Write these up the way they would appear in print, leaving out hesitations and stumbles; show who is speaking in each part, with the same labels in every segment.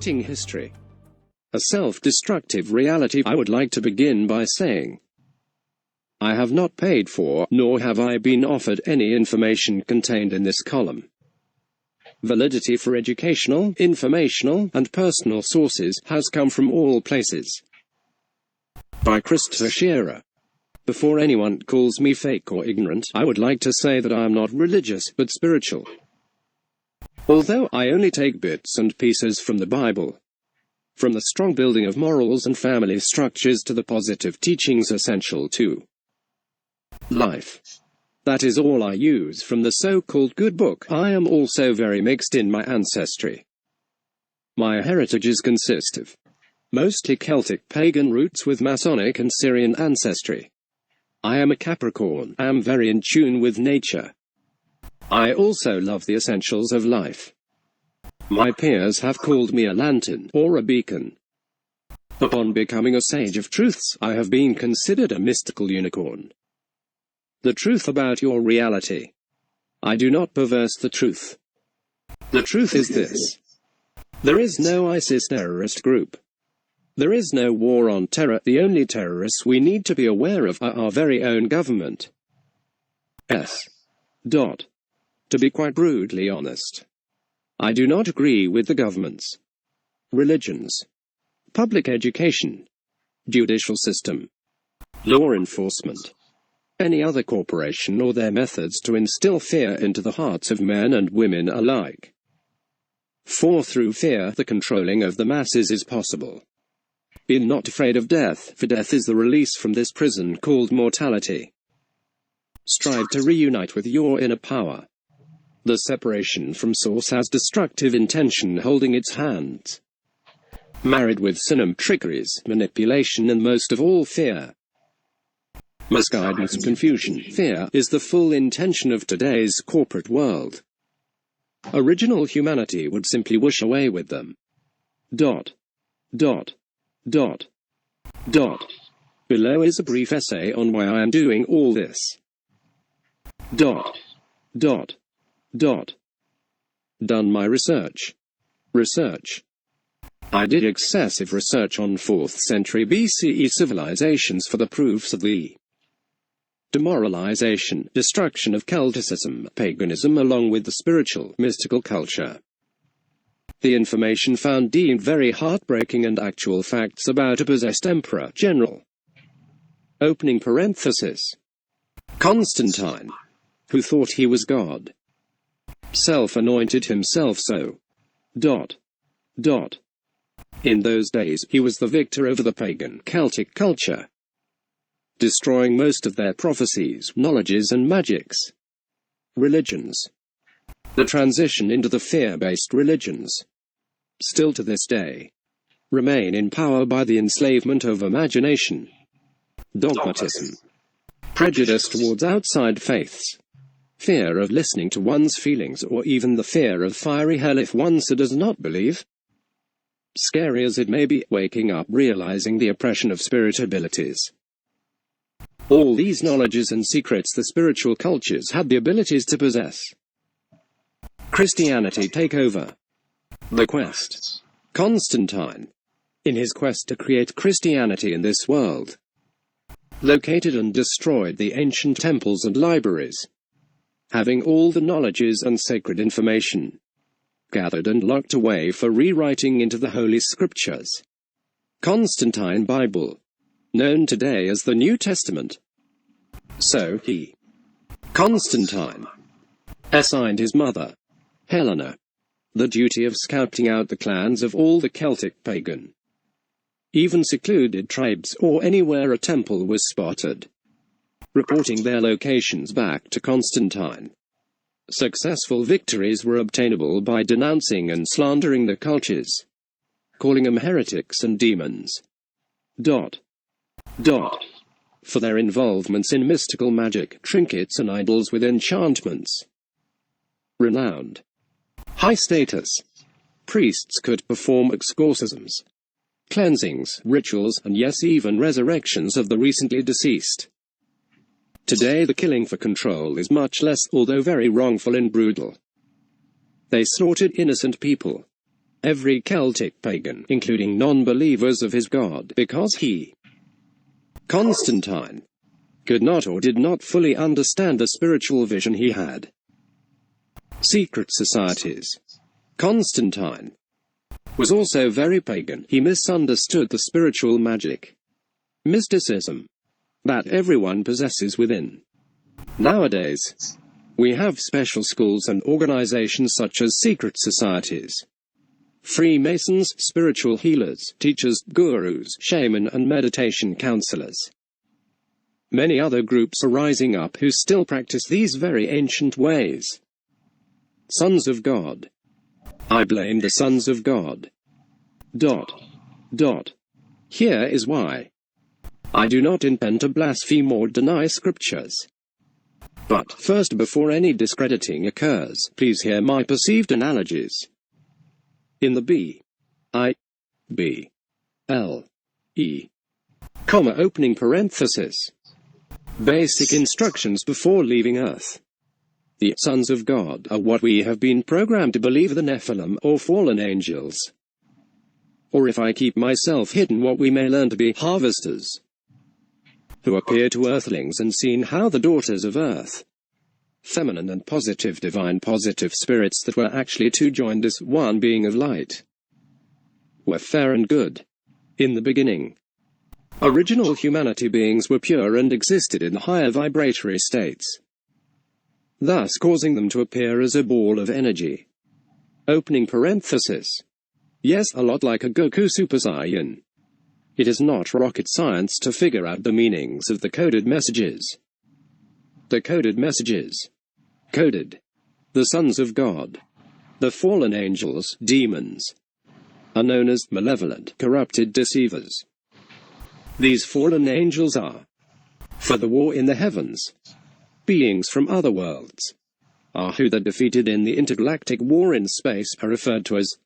Speaker 1: rewriting history. A self-destructive reality. I would like to begin by saying, I have not paid for, nor have I been offered any information contained in this column. Validity for educational, informational, and personal sources has come from all places. By Christopher Shearer. Before anyone calls me fake or ignorant, I would like to say that I am not religious, but spiritual. Although I only take bits and pieces from the Bible, from the strong building of morals and family structures to the positive teachings essential to life. That is all I use from the so-called good book. I am also very mixed in my ancestry. My heritages consist of mostly Celtic pagan roots with Masonic and Syrian ancestry. I am a Capricorn. I am very in tune with nature. I also love the essentials of life. My peers have called me a lantern, or a beacon. Upon becoming a sage of truths, I have been considered a mystical unicorn. The truth about your reality. I do not perverse the truth. The truth is this. There is no ISIS terrorist group. There is no war on terror. The only terrorists we need to be aware of are our very own government. To be quite brutally honest, I do not agree with the governments, religions, public education, judicial system, law enforcement, any other corporation or their methods to instill fear into the hearts of men and women alike. For through fear, the controlling of the masses is possible. Be not afraid of death, for death is the release from this prison called mortality. Strive to reunite with your inner power. The separation from source has destructive intention holding its hands. Married with sin, trickeries, manipulation, and most of all fear. Misguidance and confusion. Fear is the full intention of today's corporate world. Original humanity would simply wish away with them. Below is a brief essay on why I am doing all this. Done my research. I did excessive research on 4th century BCE civilizations for the proofs of the demoralization, destruction of Celticism, paganism along with the spiritual, mystical culture. The information found deemed very heartbreaking and actual facts about a possessed emperor, general. Opening parenthesis. Constantine, who thought he was God. Self-anointed himself so. In those days, he was the victor over the pagan Celtic culture, destroying most of their prophecies, knowledges and magics. Religions. The transition into the fear-based religions, still to this day, remain in power by the enslavement of imagination, dogmatism, prejudice towards outside faiths, fear of listening to one's feelings, or even the fear of fiery hell if one so does not believe. Scary as it may be, waking up realizing the oppression of spirit abilities. All these knowledges and secrets the spiritual cultures had the abilities to possess. Christianity take over. The quest. Constantine, in his quest to create Christianity in this world, located and destroyed the ancient temples and libraries, having all the knowledges and sacred information gathered and locked away for rewriting into the Holy Scriptures. Constantine Bible, known today as the New Testament. So he, Constantine, assigned his mother, Helena, the duty of scouting out the clans of all the Celtic pagan, even secluded tribes or anywhere a temple was spotted, reporting their locations back to Constantine. Successful victories were obtainable by denouncing and slandering the cultures, calling them heretics and demons. For their involvements in mystical magic, trinkets and idols with enchantments. Renowned. High status. Priests could perform exorcisms, cleansings, rituals, and yes, even resurrections of the recently deceased. Today the killing for control is much less, although very wrongful and brutal. They slaughtered innocent people, every Celtic pagan, including non-believers of his god, because he, Constantine, could not or did not fully understand the spiritual vision he had. Secret societies. Constantine was also very pagan. He misunderstood the spiritual magic, mysticism, that everyone possesses within. Nowadays, we have special schools and organizations such as secret societies, Freemasons, spiritual healers, teachers, gurus, shaman and meditation counselors. Many other groups are rising up who still practice these very ancient ways. Sons of God. I blame the sons of God. Here is why. I do not intend to blaspheme or deny scriptures. But first, before any discrediting occurs, please hear my perceived analogies. In the B-I-B-L-E, opening parenthesis, basic instructions before leaving Earth. The sons of God are what we have been programmed to believe, the Nephilim, or fallen angels. Or if I keep myself hidden, what we may learn to be harvesters, who appear to earthlings and seen how the daughters of Earth, feminine and positive, divine positive spirits that were actually two joined as one being of light, were fair and good. In the beginning, original humanity beings were pure and existed in higher vibratory states, thus causing them to appear as a ball of energy. Opening parenthesis. Yes, a lot like a Goku Super Saiyan. It is not rocket science to figure out the meanings of the coded messages. The coded messages. Coded. The sons of God, the fallen angels, demons, are known as malevolent, corrupted deceivers. These fallen angels are, for the war in the heavens, beings from other worlds, are who the defeated in the intergalactic war in space are referred to as.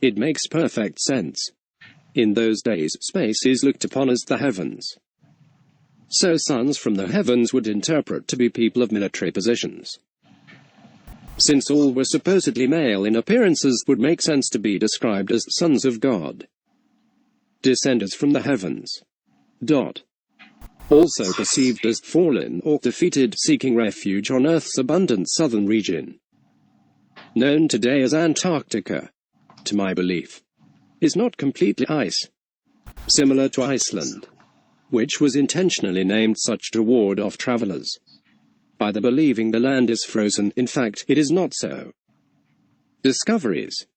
Speaker 1: It makes perfect sense. In those days, space is looked upon as the heavens. So sons from the heavens would interpret to be people of military positions. Since all were supposedly male in appearances, would make sense to be described as sons of God, descendants from the heavens. Also perceived as fallen or defeated, seeking refuge on Earth's abundant southern region, known today as Antarctica, to my belief, is not completely ice, similar to Iceland, which was intentionally named such to ward off travelers by the believing the land is frozen. In fact, it is not so. Discoveries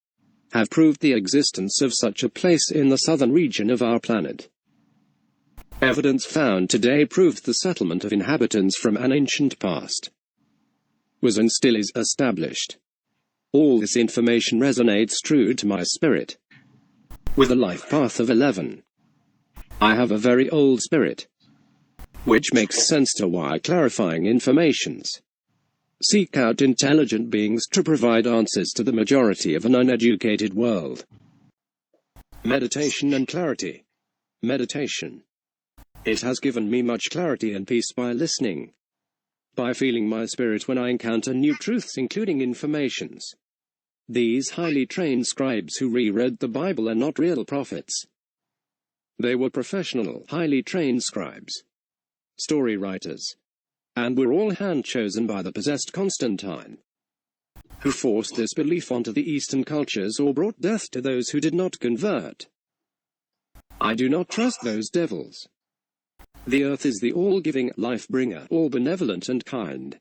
Speaker 1: have proved the existence of such a place in the southern region of our planet. Evidence found today proved the settlement of inhabitants from an ancient past was and still is established. All this information resonates true to my spirit. With a life path of 11, I have a very old spirit, which makes sense to why clarifying informations seek out intelligent beings to provide answers to the majority of an uneducated world. Meditation and clarity. Meditation. It has given me much clarity and peace by listening, by feeling my spirit when I encounter new truths, including informations. These highly trained scribes who reread the Bible are not real prophets. They were professional, highly trained scribes, story writers, and were all hand-chosen by the possessed Constantine, who forced this belief onto the Eastern cultures or brought death to those who did not convert. I do not trust those devils. The earth is the all-giving, life-bringer, all-benevolent and kind.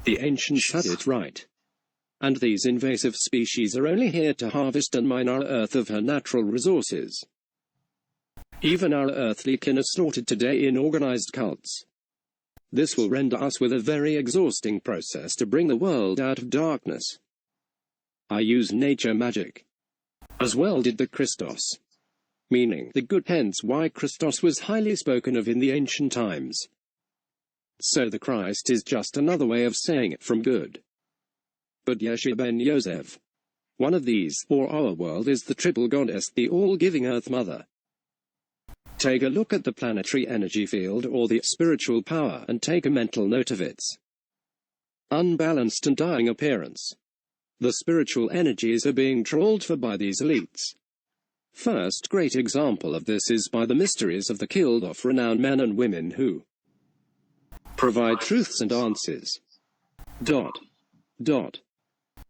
Speaker 1: The ancients had it right. And these invasive species are only here to harvest and mine our earth of her natural resources. Even our earthly kin are slaughtered today in organized cults. This will render us with a very exhausting process to bring the world out of darkness. I use nature magic. As well did the Christos, meaning the good, hence why Christos was highly spoken of in the ancient times. So the Christ is just another way of saying it, from good. But Yeshua ben Yosef, one of these, or our world, is the triple goddess, the all-giving Earth Mother. Take a look at the planetary energy field or the spiritual power and take a mental note of its unbalanced and dying appearance. The spiritual energies are being trawled for by these elites. First great example of this is by the mysteries of the killed-off renowned men and women who provide truths and answers.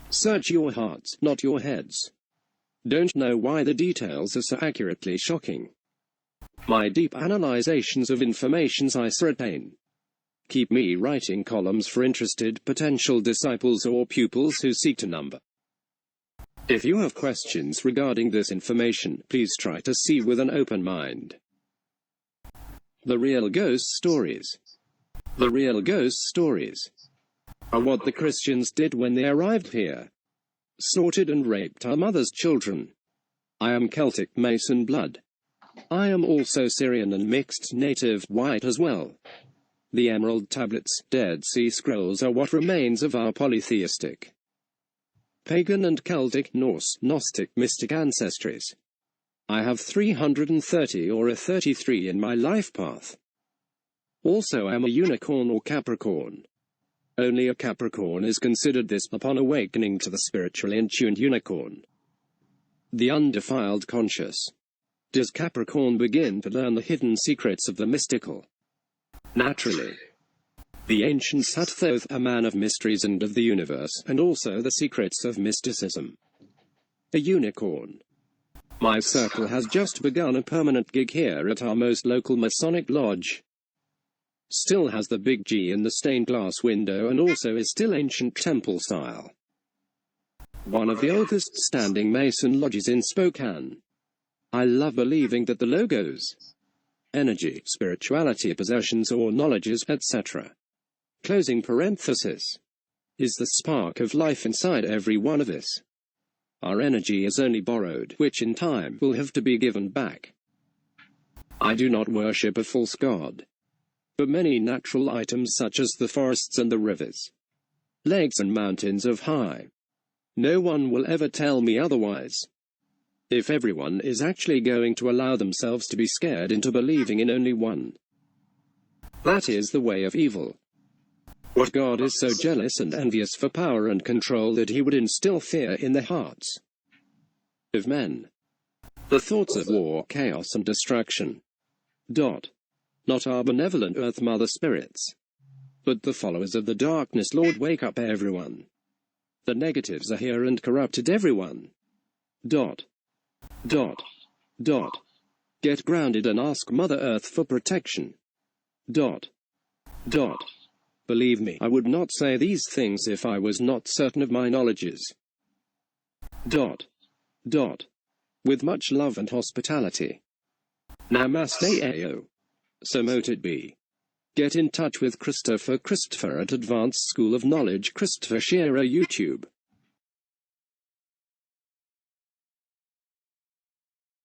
Speaker 1: Search your hearts, not your heads. Don't know why the details are so accurately shocking. My deep analyzations of informations I retain keep me writing columns for interested potential disciples or pupils who seek to number. If you have questions regarding this information, please try to see with an open mind. The real ghost stories. The real ghost stories are what the Christians did when they arrived here. Slaughtered and raped our mother's children. I am Celtic Mason blood. I am also Syrian and mixed native white as well. The Emerald Tablets, Dead Sea Scrolls are what remains of our polytheistic, pagan and Celtic, Norse, Gnostic, mystic ancestries. I have 330 or a 33 in my life path. Also I am a unicorn or Capricorn. Only a Capricorn is considered this upon awakening to the spiritually in-tuned unicorn, the undefiled conscious. Does Capricorn begin to learn the hidden secrets of the mystical? Naturally. The ancient Satthoth, a man of mysteries and of the universe, and also the secrets of mysticism. A unicorn. My circle has just begun a permanent gig here at our most local Masonic lodge. Still has the big G in the stained glass window and also is still ancient temple style. One of the oldest standing Mason lodges in Spokane. I love believing that the logos, energy, spirituality, possessions or knowledges, etc. Closing parenthesis, is the spark of life inside every one of us. Our energy is only borrowed, which in time will have to be given back. I do not worship a false god, but many natural items such as the forests and the rivers, lakes and mountains of high. No one will ever tell me otherwise. If everyone is actually going to allow themselves to be scared into believing in only one, that is the way of evil. What God is so jealous and envious for power and control that he would instill fear in the hearts of men. The thoughts of war, chaos and destruction. Not our benevolent Earth Mother spirits, but the followers of the darkness. Lord, wake up everyone. The negatives are here and corrupted everyone. Get grounded and ask Mother Earth for protection. Believe me, I would not say these things if I was not certain of my knowledges. With much love and hospitality. Namaste Ao. So mote it be. Get in touch with Christopher at Advanced School of Knowledge, Christopher Shearer YouTube.